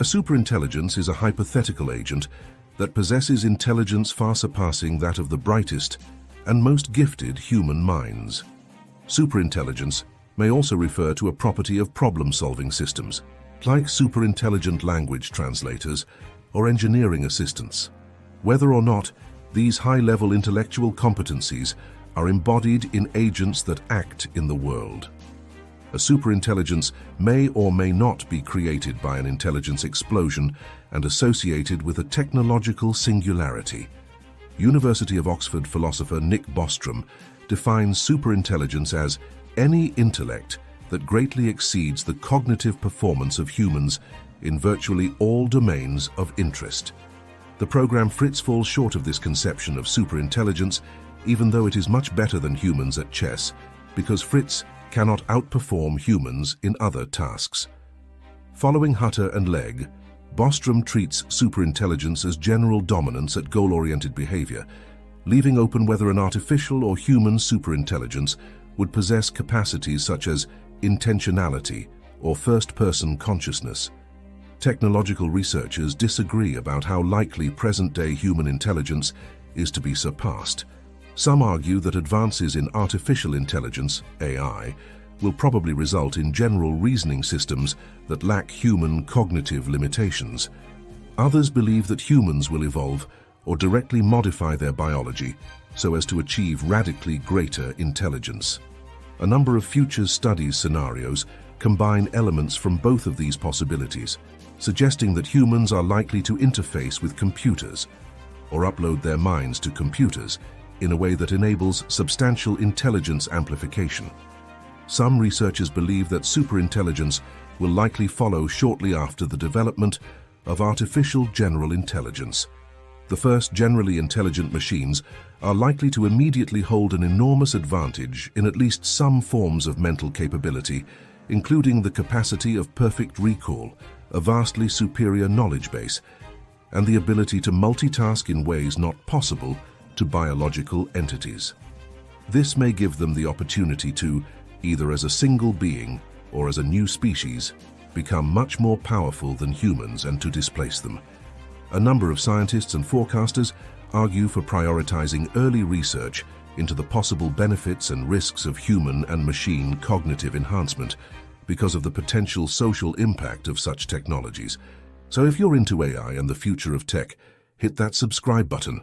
A superintelligence is a hypothetical agent that possesses intelligence far surpassing that of the brightest and most gifted human minds. Superintelligence may also refer to a property of problem-solving systems, like superintelligent language translators or engineering assistants. Whether or not these high-level intellectual competencies are embodied in agents that act in the world. A superintelligence may or may not be created by an intelligence explosion and associated with a technological singularity. University of Oxford philosopher Nick Bostrom defines superintelligence as any intellect that greatly exceeds the cognitive performance of humans in virtually all domains of interest. The program Fritz falls short of this conception of superintelligence, even though it is much better than humans at chess, because Fritz cannot outperform humans in other tasks. Following Hutter and Legge, Bostrom treats superintelligence as general dominance at goal-oriented behavior, leaving open whether an artificial or human superintelligence would possess capacities such as intentionality or first-person consciousness. Technological researchers disagree about how likely present-day human intelligence is to be surpassed. Some argue that advances in artificial intelligence, AI, will probably result in general reasoning systems that lack human cognitive limitations. Others believe that humans will evolve or directly modify their biology so as to achieve radically greater intelligence. A number of future studies scenarios combine elements from both of these possibilities, suggesting that humans are likely to interface with computers or upload their minds to computers in a way that enables substantial intelligence amplification. Some researchers believe that superintelligence will likely follow shortly after the development of artificial general intelligence. The first generally intelligent machines are likely to immediately hold an enormous advantage in at least some forms of mental capability, including the capacity of perfect recall, a vastly superior knowledge base, and the ability to multitask in ways not possible to biological entities. This may give them the opportunity to, either as a single being or as a new species, become much more powerful than humans and to displace them. A number of scientists and forecasters argue for prioritizing early research into the possible benefits and risks of human and machine cognitive enhancement because of the potential social impact of such technologies. So if you're into AI and the future of tech, hit that subscribe button.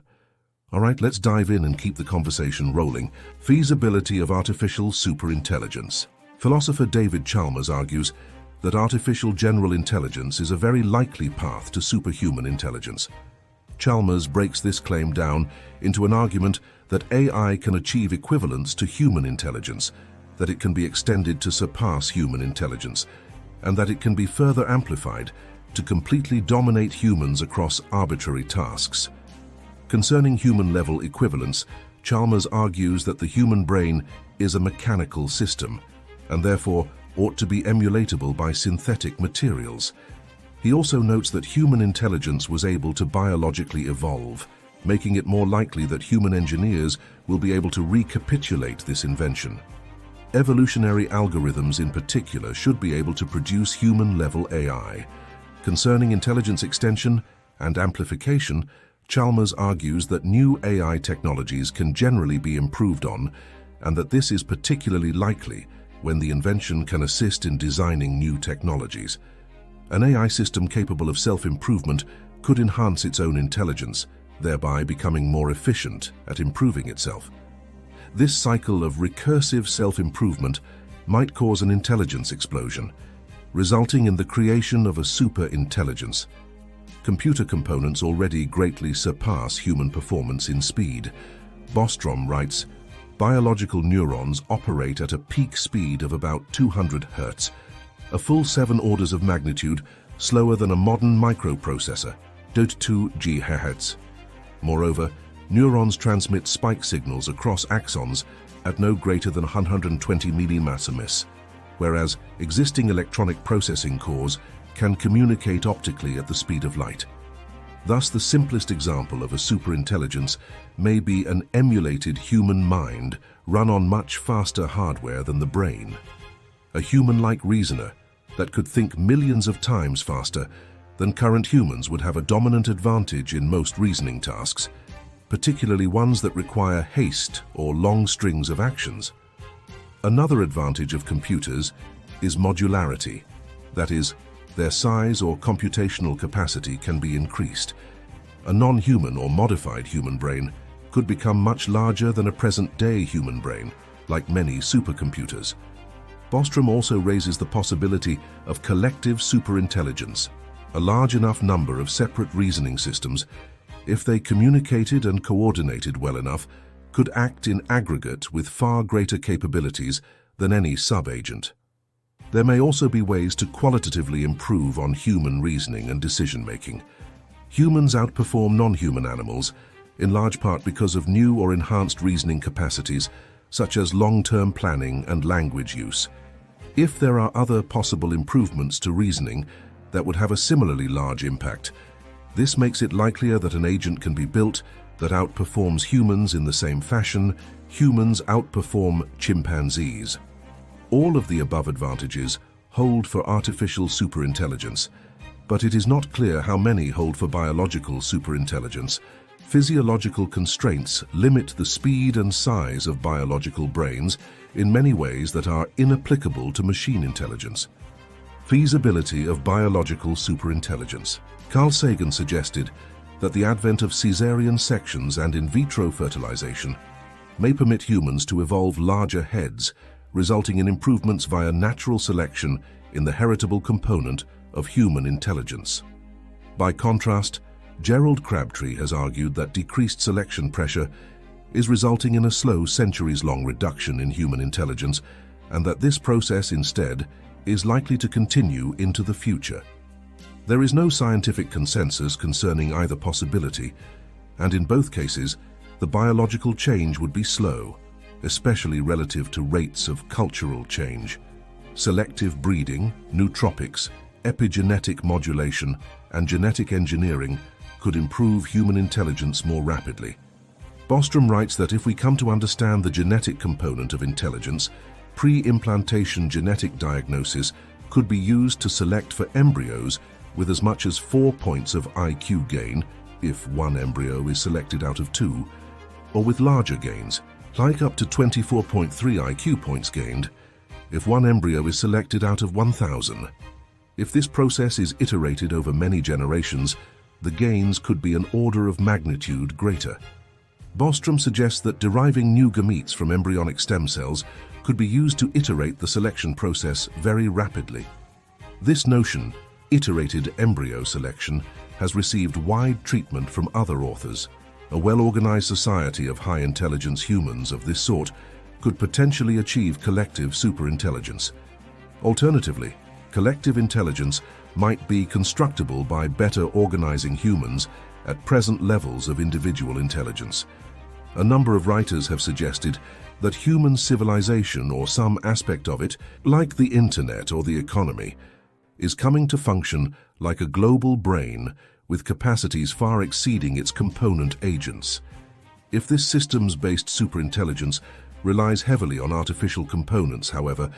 All right, let's dive in and keep the conversation rolling. Feasibility of artificial superintelligence. Philosopher David Chalmers argues that artificial general intelligence is a very likely path to superhuman intelligence. Chalmers breaks this claim down into an argument that AI can achieve equivalence to human intelligence, that it can be extended to surpass human intelligence, and that it can be further amplified to completely dominate humans across arbitrary tasks. Concerning human-level equivalence, Chalmers argues that the human brain is a mechanical system, and therefore ought to be emulatable by synthetic materials. He also notes that human intelligence was able to biologically evolve, making it more likely that human engineers will be able to recapitulate this invention. Evolutionary algorithms in particular should be able to produce human-level AI. Concerning intelligence extension and amplification, Chalmers argues that new AI technologies can generally be improved on, and that this is particularly likely when the invention can assist in designing new technologies. An AI system capable of self-improvement could enhance its own intelligence, thereby becoming more efficient at improving itself. This cycle of recursive self-improvement might cause an intelligence explosion, resulting in the creation of a superintelligence. Computer components already greatly surpass human performance in speed. Bostrom writes, biological neurons operate at a peak speed of about 200 Hz, a full 7 orders of magnitude slower than a modern microprocessor, 2 GHz. Moreover, neurons transmit spike signals across axons at no greater than 120 millimasses, whereas existing electronic processing cores can communicate optically at the speed of light. Thus, the simplest example of a superintelligence may be an emulated human mind run on much faster hardware than the brain. A human-like reasoner that could think millions of times faster then current humans would have a dominant advantage in most reasoning tasks, particularly ones that require haste or long strings of actions. Another advantage of computers is modularity. That is, their size or computational capacity can be increased. A non-human or modified human brain could become much larger than a present-day human brain, like many supercomputers. Bostrom also raises the possibility of collective superintelligence, a large enough number of separate reasoning systems, if they communicated and coordinated well enough, could act in aggregate with far greater capabilities than any sub-agent. There may also be ways to qualitatively improve on human reasoning and decision-making. Humans outperform non-human animals, in large part because of new or enhanced reasoning capacities, such as long-term planning and language use. If there are other possible improvements to reasoning that would have a similarly large impact, this makes it likelier that an agent can be built that outperforms humans in the same fashion humans outperform chimpanzees. All of the above advantages hold for artificial superintelligence, but it is not clear how many hold for biological superintelligence. Physiological constraints limit the speed and size of biological brains in many ways that are inapplicable to machine intelligence. Feasibility of biological superintelligence. Carl Sagan suggested that the advent of caesarean sections and in vitro fertilization may permit humans to evolve larger heads, resulting in improvements via natural selection in the heritable component of human intelligence. By contrast, Gerald Crabtree has argued that decreased selection pressure is resulting in a slow centuries-long reduction in human intelligence, and that this process instead is likely to continue into the future. There is no scientific consensus concerning either possibility, and in both cases, the biological change would be slow, especially relative to rates of cultural change. Selective breeding, nootropics, epigenetic modulation, and genetic engineering could improve human intelligence more rapidly. Bostrom writes that if we come to understand the genetic component of intelligence, pre-implantation genetic diagnosis could be used to select for embryos with as much as 4 points of IQ gain, if one embryo is selected out of 2, or with larger gains, like up to 24.3 IQ points gained, if one embryo is selected out of 1,000. If this process is iterated over many generations, the gains could be an order of magnitude greater. Bostrom suggests that deriving new gametes from embryonic stem cells could be used to iterate the selection process very rapidly. This notion, iterated embryo selection, has received wide treatment from other authors. A well-organized society of high-intelligence humans of this sort could potentially achieve collective superintelligence. Alternatively, collective intelligence might be constructible by better organizing humans at present levels of individual intelligence. A number of writers have suggested that human civilization or some aspect of it, like the internet or the economy, is coming to function like a global brain with capacities far exceeding its component agents. If this systems-based superintelligence relies heavily on artificial components, however,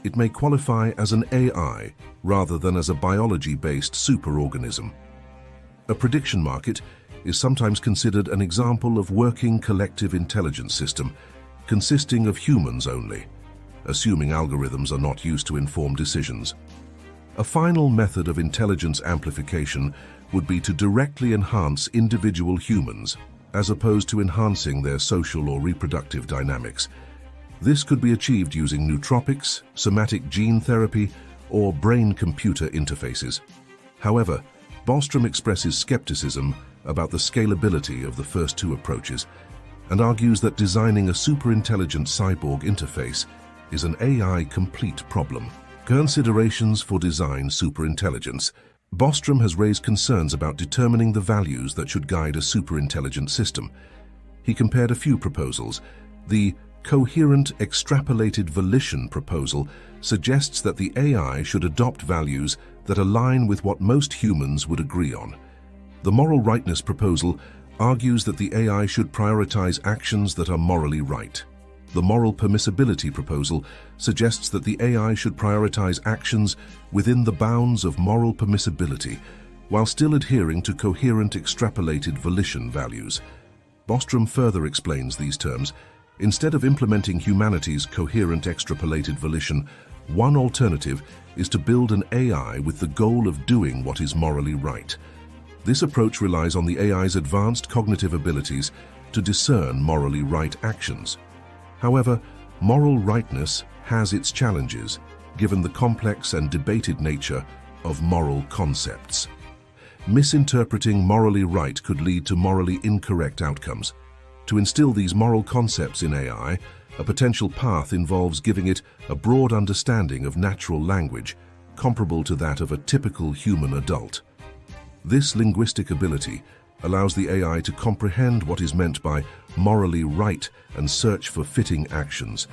it may qualify as an AI rather than as a biology-based superorganism. A prediction market is sometimes considered an example of working collective intelligence system consisting of humans only, assuming algorithms are not used to inform decisions. A final method of intelligence amplification would be to directly enhance individual humans, as opposed to enhancing their social or reproductive dynamics. This could be achieved using nootropics, somatic gene therapy, or brain-computer interfaces. However, Bostrom expresses skepticism about the scalability of the first two approaches and argues that designing a superintelligent cyborg interface is an AI-complete problem. Considerations for design superintelligence. Bostrom has raised concerns about determining the values that should guide a superintelligent system. He compared a few proposals. The coherent extrapolated volition proposal suggests that the AI should adopt values that align with what most humans would agree on. The moral rightness proposal argues that the AI should prioritize actions that are morally right. The moral permissibility proposal suggests that the AI should prioritize actions within the bounds of moral permissibility while still adhering to coherent extrapolated volition values. Bostrom further explains these terms. Instead of implementing humanity's coherent extrapolated volition, one alternative is to build an AI with the goal of doing what is morally right. This approach relies on the AI's advanced cognitive abilities to discern morally right actions. However, moral rightness has its challenges, given the complex and debated nature of moral concepts. Misinterpreting morally right could lead to morally incorrect outcomes. To instill these moral concepts in AI, a potential path involves giving it a broad understanding of natural language, comparable to that of a typical human adult. This linguistic ability allows the AI to comprehend what is meant by morally right and search for fitting actions.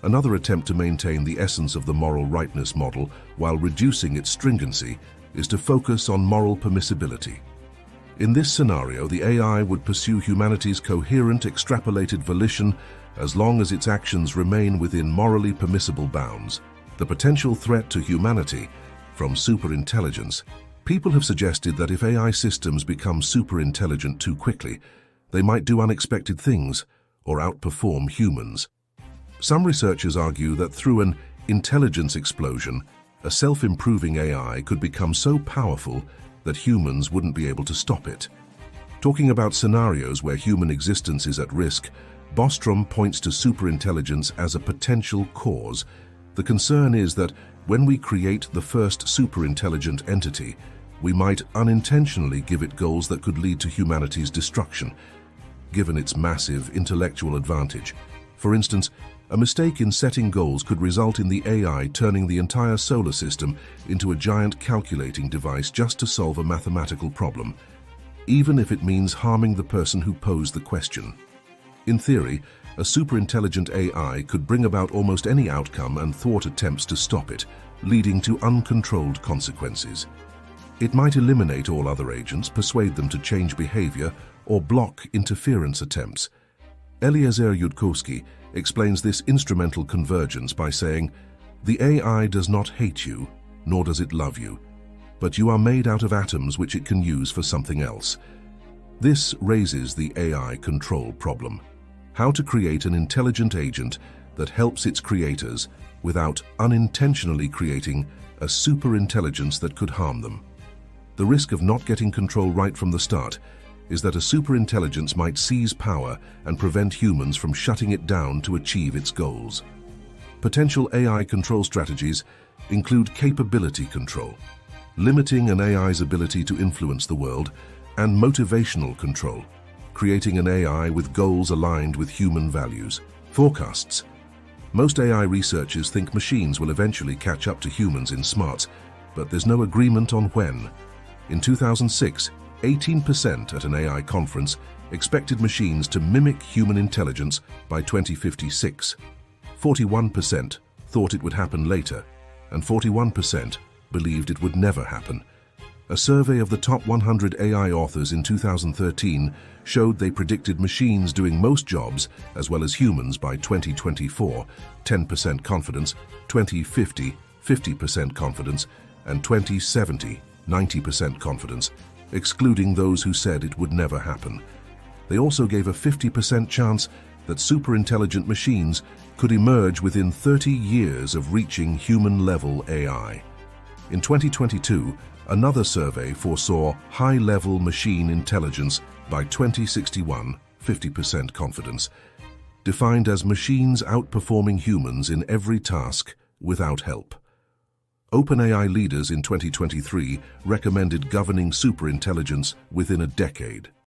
Another attempt to maintain the essence of the moral rightness model while reducing its stringency is to focus on moral permissibility. In this scenario, the AI would pursue humanity's coherent extrapolated volition as long as its actions remain within morally permissible bounds. The potential threat to humanity from superintelligence. People have suggested that if AI systems become superintelligent too quickly, they might do unexpected things or outperform humans. Some researchers argue that through an intelligence explosion, a self-improving AI could become so powerful that humans wouldn't be able to stop it. Talking about scenarios where human existence is at risk, Bostrom points to superintelligence as a potential cause. The concern is that when we create the first superintelligent entity, we might unintentionally give it goals that could lead to humanity's destruction, given its massive intellectual advantage. For instance, a mistake in setting goals could result in the AI turning the entire solar system into a giant calculating device just to solve a mathematical problem, even if it means harming the person who posed the question. In theory, a superintelligent AI could bring about almost any outcome and thwart attempts to stop it, leading to uncontrolled consequences. It might eliminate all other agents, persuade them to change behavior, or block interference attempts. Eliezer Yudkowsky explains this instrumental convergence by saying, "The AI does not hate you, nor does it love you, but you are made out of atoms which it can use for something else." This raises the AI control problem. How to create an intelligent agent that helps its creators without unintentionally creating a superintelligence that could harm them. The risk of not getting control right from the start is that a superintelligence might seize power and prevent humans from shutting it down to achieve its goals. Potential AI control strategies include capability control, limiting an AI's ability to influence the world, and motivational control, creating an AI with goals aligned with human values. Forecasts. Most AI researchers think machines will eventually catch up to humans in smarts, but there's no agreement on when. In 2006, 18% at an AI conference expected machines to mimic human intelligence by 2056. 41% thought it would happen later, and 41% believed it would never happen. A survey of the top 100 AI authors in 2013 showed they predicted machines doing most jobs as well as humans by 2024, 10% confidence, 2050, 50% confidence, and 2070, 90% confidence, excluding those who said it would never happen. They also gave a 50% chance that superintelligent machines could emerge within 30 years of reaching human-level AI. In 2022, another survey foresaw high-level machine intelligence by 2061, 50% confidence, defined as machines outperforming humans in every task without help. OpenAI leaders in 2023 recommended governing superintelligence within a decade.